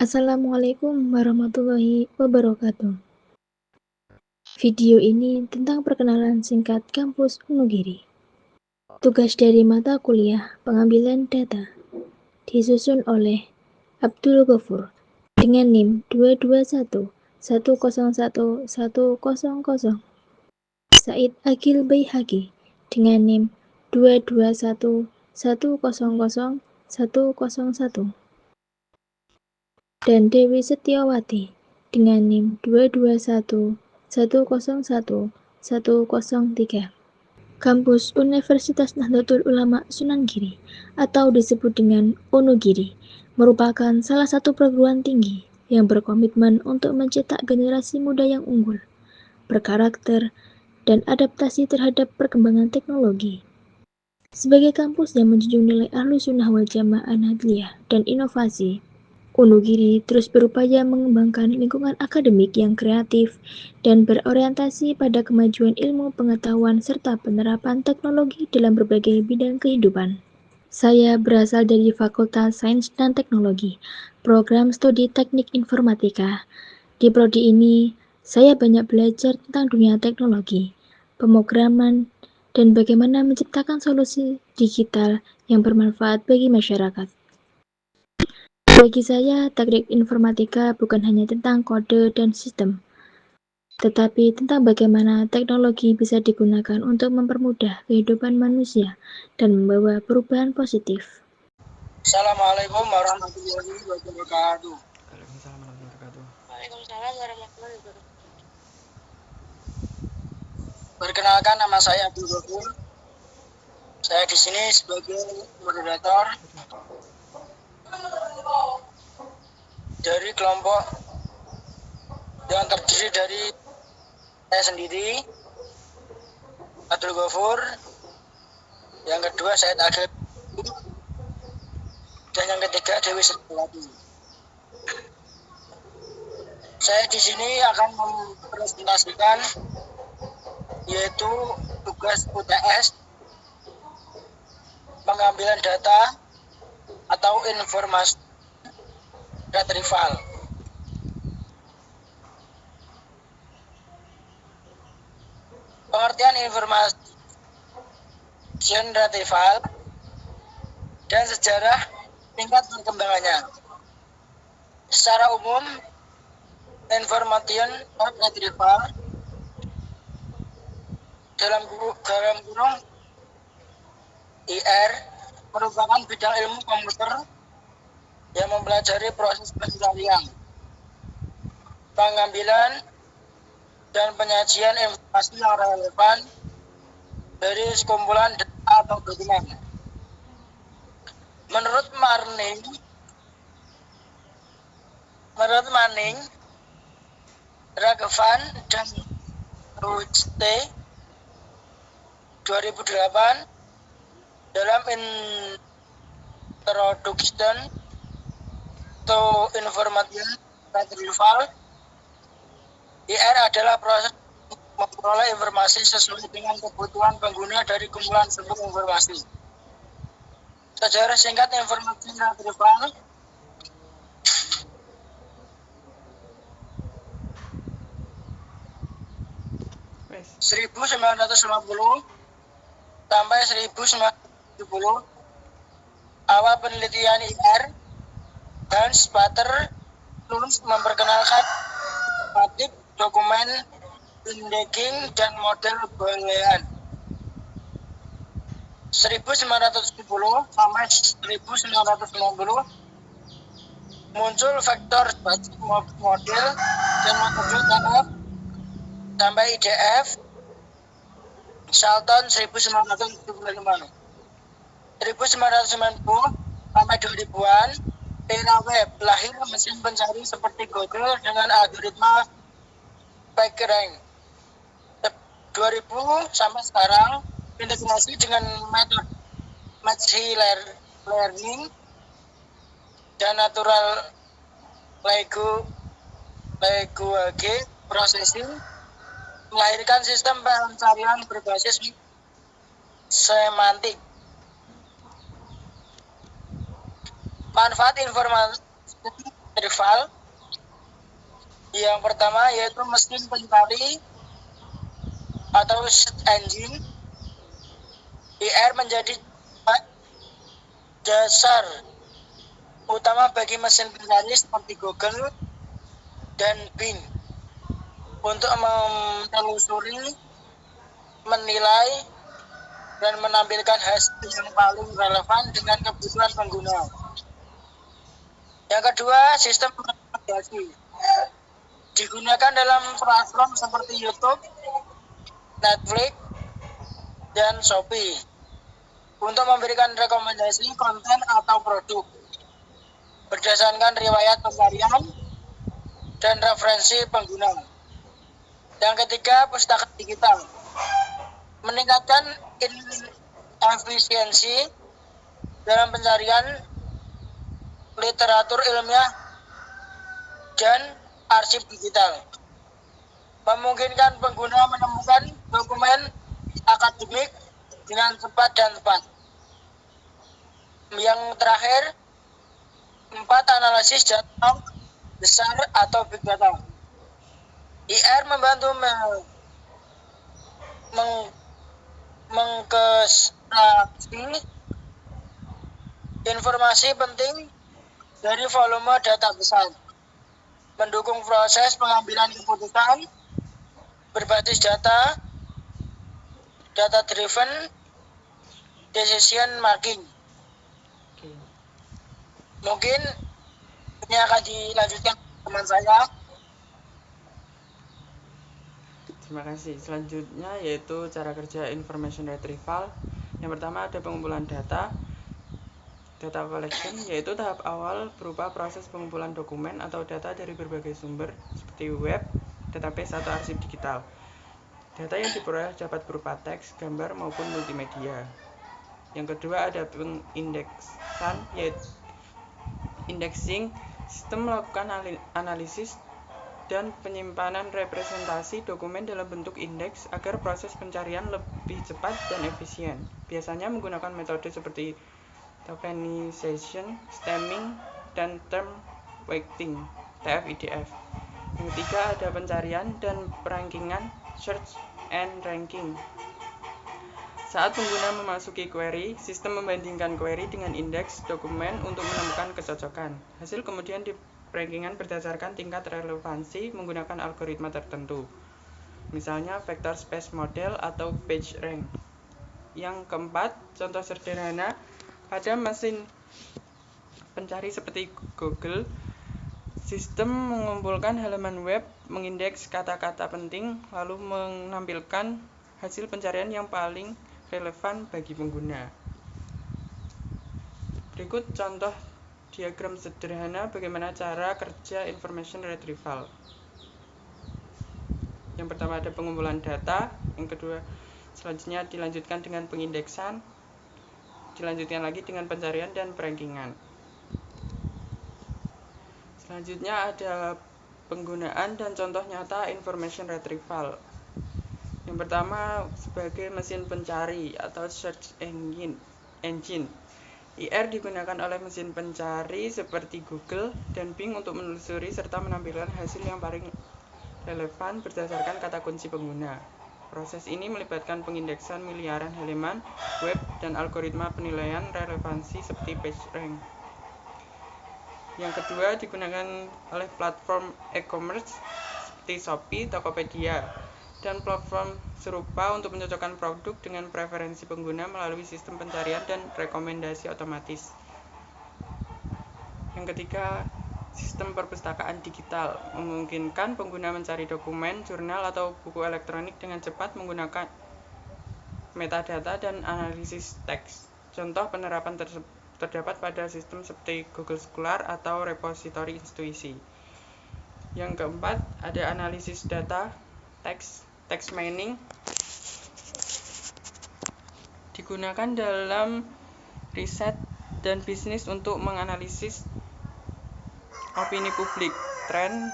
Assalamualaikum warahmatullahi wabarakatuh. Video ini tentang perkenalan singkat kampus Wonogiri. Tugas dari mata kuliah pengambilan data disusun oleh Abdul Ghafur dengan NIM 221101100. Said Agil Baihaqi dengan NIM 221100101. Dan Dewi Setiawati dengan NIM 221101103. Kampus Universitas Nahdlatul Ulama Sunan Giri atau disebut dengan Wonogiri merupakan salah satu perguruan tinggi yang berkomitmen untuk mencetak generasi muda yang unggul, berkarakter, dan adaptasi terhadap perkembangan teknologi. Sebagai kampus yang menjunjung nilai Ahlussunnah wal Jamaah Nahdliyah dan inovasi, Wonogiri terus berupaya mengembangkan lingkungan akademik yang kreatif dan berorientasi pada kemajuan ilmu pengetahuan serta penerapan teknologi dalam berbagai bidang kehidupan. Saya berasal dari Fakultas Sains dan Teknologi, program studi Teknik Informatika. Di prodi ini, saya banyak belajar tentang dunia teknologi, pemrograman, dan bagaimana menciptakan solusi digital yang bermanfaat bagi masyarakat. Bagi saya, teknik informatika bukan hanya tentang kode dan sistem, tetapi tentang bagaimana teknologi bisa digunakan untuk mempermudah kehidupan manusia dan membawa perubahan positif. Assalamualaikum warahmatullahi wabarakatuh. Waalaikumsalam warahmatullahi wabarakatuh. Perkenalkan, nama saya Abdul Ghafur. Saya di sini sebagai moderator dari kelompok yang terdiri dari saya sendiri, Abdul Ghafur, yang kedua Said Agil, dan yang ketiga Dewi Setiawati. Saya di sini akan mempresentasikan yaitu tugas UTS pengambilan data atau informasi retrieval. Pengertian informasi retrieval dan sejarah tingkat perkembangannya. Secara umum, information retrieval dalam kurung IR merupakan bidang ilmu komputer yang mempelajari proses pencarian, pengambilan, dan penyajian informasi yang relevan dari sekumpulan data atau dokumen. Menurut Manning, Ragavan, dan Rutte 2008 dalam Introduction to Information Retrieval, IR adalah proses memperoleh informasi sesuai dengan kebutuhan pengguna dari kumpulan sumber informasi. Sejarah singkat informasi retrieval. Seribu 1950 sampai 1970, awal penelitian IR, Hans Bater Luns memperkenalkan batik, dokumen, indexing, dan model boolean. 1970 sampai 1990 muncul vektor batik model dan metode TF sampai IDF. Charlton 1975. 1990 sampai 2000-an, era web, lahir mesin pencari seperti Google dengan algoritma PageRank. 2000 sampai sekarang, integrasi dengan metode machine learning dan natural language processing melahirkan sistem pencarian berbasis semantik. Manfaat informasi retrieval. Yang pertama yaitu mesin pencari atau search engine. IR menjadi dasar utama bagi mesin pencari seperti Google dan Bing untuk menelusuri, menilai, dan menampilkan hasil yang paling relevan dengan kebutuhan pengguna. Yang kedua, sistem rekomendasi digunakan dalam platform seperti YouTube, Netflix, dan Shopee untuk memberikan rekomendasi konten atau produk berdasarkan riwayat pencarian dan referensi pengguna. Yang ketiga, pustaka digital meningkatkan efisiensi dalam pencarian literatur ilmiah dan arsip digital, memungkinkan pengguna menemukan dokumen akademik dengan cepat dan tepat. Yang terakhir, 4, analisis data besar atau big data. IR membantu mengekstraksi informasi penting dari volume data besar, mendukung proses pengambilan keputusan berbasis data driven decision making. Mungkin ini akan dilanjutkan teman saya. Terima kasih. Selanjutnya yaitu cara kerja information retrieval. Yang pertama ada pengumpulan data collection, yaitu tahap awal berupa proses pengumpulan dokumen atau data dari berbagai sumber seperti web, database, atau arsip digital. Data yang diperoleh dapat berupa teks, gambar, maupun multimedia. Yang kedua ada pengindeksan, yaitu indexing. Sistem melakukan analisis dan penyimpanan representasi dokumen dalam bentuk indeks agar proses pencarian lebih cepat dan efisien. Biasanya menggunakan metode seperti tokenization, stemming, dan term weighting (TF-IDF). Yang ketiga ada pencarian dan perankingan, search and ranking. Saat pengguna memasuki query, sistem membandingkan query dengan indeks dokumen untuk menemukan kecocokan. Hasil kemudian rankingan berdasarkan tingkat relevansi menggunakan algoritma tertentu, misalnya vector space model atau PageRank. Yang keempat, contoh sederhana, pada mesin pencari seperti Google, sistem mengumpulkan halaman web, mengindeks kata-kata penting, lalu menampilkan hasil pencarian yang paling relevan bagi pengguna. Berikut contoh diagram sederhana bagaimana cara kerja information retrieval. Yang pertama ada pengumpulan data, yang kedua selanjutnya dilanjutkan dengan pengindeksan, dilanjutkan lagi dengan pencarian dan perankingan. Selanjutnya ada penggunaan dan contoh nyata information retrieval. Yang pertama sebagai mesin pencari atau search engine. IR digunakan oleh mesin pencari seperti Google dan Bing untuk menelusuri serta menampilkan hasil yang paling relevan berdasarkan kata kunci pengguna. Proses ini melibatkan pengindeksan miliaran halaman web dan algoritma penilaian relevansi seperti PageRank. Yang kedua digunakan oleh platform e-commerce seperti Shopee, Tokopedia, dan platform serupa untuk mencocokkan produk dengan preferensi pengguna melalui sistem pencarian dan rekomendasi otomatis. Yang ketiga, sistem perpustakaan digital memungkinkan pengguna mencari dokumen, jurnal, atau buku elektronik dengan cepat menggunakan metadata dan analisis teks. Contoh penerapan terdapat pada sistem seperti Google Scholar atau repositori intuisi. Yang keempat, ada analisis data text mining digunakan dalam riset dan bisnis untuk menganalisis opini publik, tren,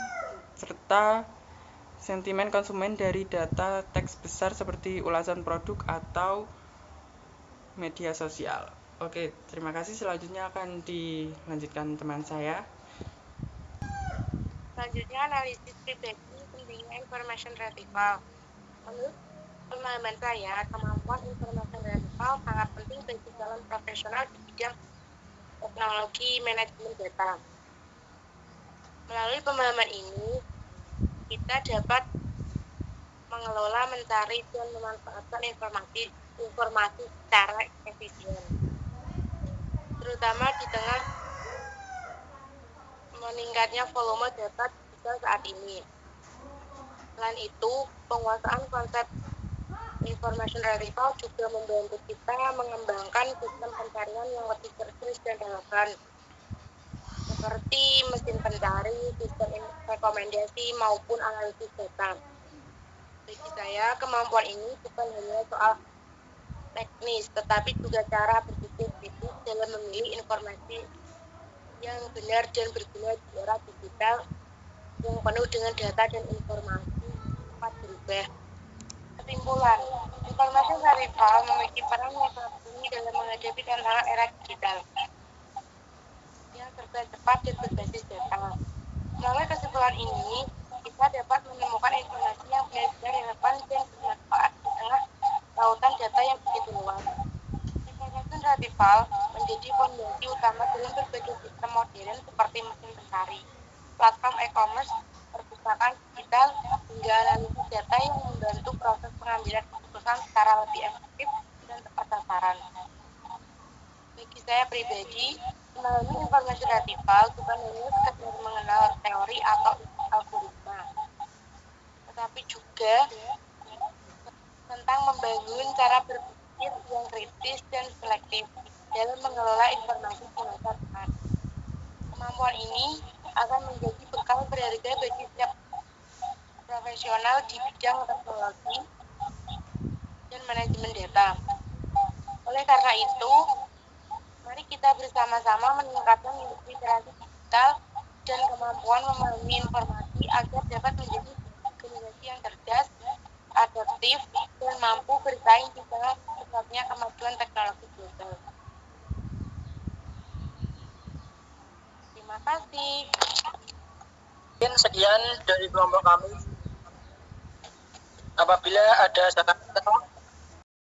serta sentimen konsumen dari data teks besar seperti ulasan produk atau media sosial. Oke, terima kasih. Selanjutnya akan dilanjutkan teman saya. Selanjutnya, analisis pribadi pentingnya information retrieval. Menurut pemahaman saya, kemampuan information retrieval sangat penting bagi calon profesional di bidang teknologi manajemen data. Melalui pemahaman ini, kita dapat mengelola, mencari, dan memanfaatkan informasi secara efisien, terutama di tengah meningkatnya volume data digital saat ini. Selain itu, penguasaan konsep information retrieval juga membantu kita mengembangkan sistem pencarian yang lebih cerdas dan relevan, seperti mesin pencari, sistem rekomendasi, maupun analisis data. Bagi saya, kemampuan ini bukan hanya soal teknis, tetapi juga cara berpikir kritis dalam memilih informasi yang benar dan berguna di era digital yang penuh dengan data dan informasi cepat berubah. Kesimpulan, informasi retrieval memiliki peran yang sangat penting dalam menghadapi tantangan era digital yang serba cepat dan berbasis data. Melalui kesimpulan ini, kita dapat menemukan informasi yang benar-benar relevan dan bermanfaat di tengah lautan data yang begitu luas. Informasi retrieval menjadi fondasi utama dalam berbagai sistem modern seperti mesin pencari, platform e-commerce, perpustakaan digital, hingga analisis data yang membantu proses pengambilan keputusan secara lebih efektif dan tepat sasaran. Bagi saya pribadi, memahami informasi retrieval bukan hanya sekedar mengenal teori atau algoritma, tetapi juga tentang membangun cara berpikir yang kritis dan selektif dalam mengelola informasi dengan tepat. Kemampuan ini akan menjadi bekal berharga bagi setiap profesional di bidang teknologi dan manajemen data. Oleh karena itu, mari kita bersama-sama meningkatkan literasi digital dan kemampuan memahami informasi agar dapat menjadi generasi yang cerdas, adaptif, dan mampu bersaing di tengah pesatnya kemajuan teknologi global. Terima kasih. Sekian dari kelompok kami. Apabila ada saran